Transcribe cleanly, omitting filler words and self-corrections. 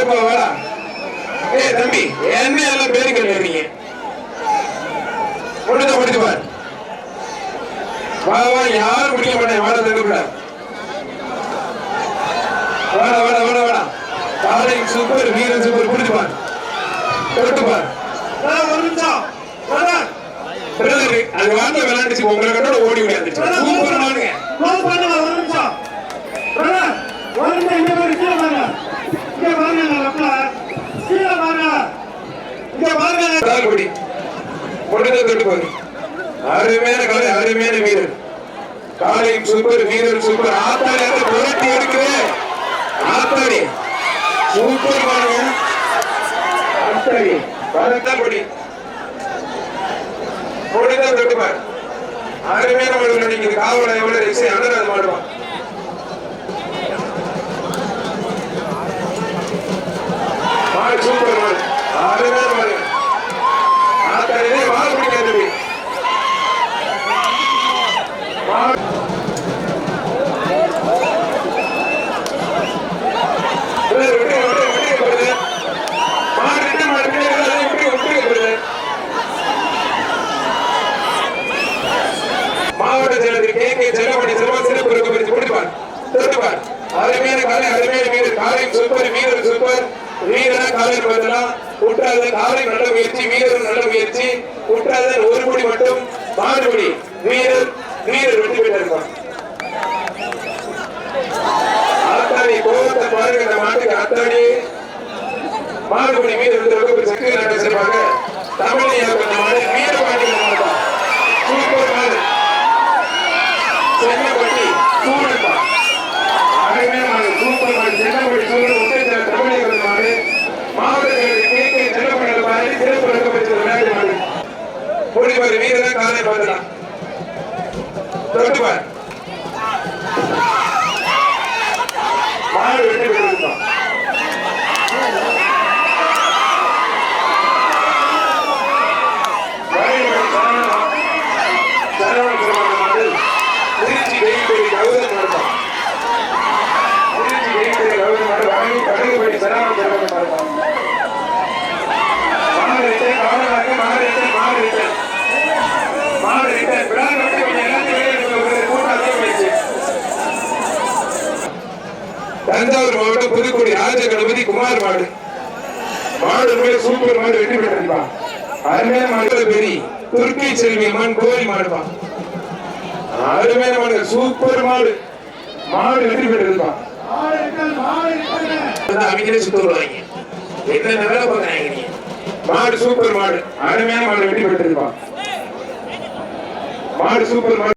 கருப்பா வாடா. ஏய் தம்பி, என்ன எல்லாம் பேரு கேட்கறீங்க? முடிச்சு பாரு. வா வா, யாரும் முடிக்க மாட்டேன். வாடா தடுப்புல. வாடா வாடா வாடா வாடா. காலை சூப்பர், வீரன் சூப்பர். முடிச்சு பாரு. தொட்டு பாரு. ஒரு நிமிஷம். அது வார்த்தை விளையாண்டுச்சு. உங்களை கண்டோட ஓடி விளையாண்டுச்சு. சூப்பர் நானுங்க. ஒரு நிமிஷம். ஒரு நிமிஷம். இங்க பாருங்க, கீழே பாருங்க. இங்க பாருங்க, கீழே பாருங்க. இங்க பாருங்க. தால்படி. முடிஞ்ச தொட்டு பாரு. அருமையான காலை, அருமையான வீரர். காலையும் சூப்பர், வீரர் சூப்பர். ஆத்தாடி புரட்டி எடுக்கிறேன். ஆத்தாடி சூப்பர் பாருங்க. ஆத்தாடி படி. முடிஞ்ச தொட்டு பாரு. அருமையான மாடு நினைக்குது. காவலை எவ்வளவு ரிக்ஸை அண்ணன் மாடுவான். மாடு சூப்பர் மாடு. அருமையான மாடு. ஆத்தாடி மாடு பிடிக்காது. மாவட்ட செயலர் கே செல்லப்படி செல்வம் சிறப்பு பரிசு கொடுப்பார். தொட்டுப்பார். அருமையான காலை, அருமையான வீரர். காலை சூப்பர், வீரர் சூப்பர். வீரனா காலை பதிலாம். குற்றாத காலை நல்ல முயற்சி, வீரர் நல்ல முயற்சி. குற்றாத ஒரு முடி மட்டும் மாடுபடி. வீரர் வெற்றி பெற்றிருப்பார். ஆத்தாடி கோவத்தை பாருங்க. இந்த மாட்டுக்கு ஆத்தாடி மாடுபடி வீரர் சக்தி நாட்டை சிறப்பாக தமிழ் மாடு வீரபாண்டி மாடுதான். சூப்பர் மாடு. சென்னப்பட்டி சூழல்பா. அருமையான மாடு. சூப்பர் மாடு. சென்னப்பட்டி சூழல் ஒற்றை தமிழக மாடு. மாவட்டத்தில் கே செல்லப்பட்ட மாடு சிறப்பு பரிசு விளையாட்டு மாடு. முடிவாரு வீரர் காலை பார்க்கலாம். தொட்டுப்பார். மாடு வெற்றி பெற்றிருப்பான். திருச்சி வெயின்படி கௌதம் மாடுதான். திருச்சி வெயின்படி கௌதம் மாடு வாங்கி கடுகுபடி சராம சிறப்பு மாடுதான். மாடு ரிட்டன் கவனமாக. மாடு ரிட்டன் விடாது வந்து கொஞ்சம் எல்லாத்தையும் கூட்டம் அதிகமாயிடுச்சு. தஞ்சாவூர் மாவட்டம் புதுக்குடி ராஜ கணபதி குமார் மாடு. மாடு சூப்பர் மாடு வெற்றி பெற்றிருப்பான். அருமையான மாடு பெரிய துர்க்கி செல்வி அம்மன் கோயில் மாடுப்பான். அருமையான மாடு. சூப்பர் மாடு. மாடு வெற்றி பெற்றிருப்பான். அவங்களே சுத்த வருவாங்க. என்ன வேலை பார்க்கறாங்க. மாடு சூப்பர் மாடு. அருமையான மாடு வெற்றி பெற்றிருப்பான். மாடு சூப்பர் மாடு.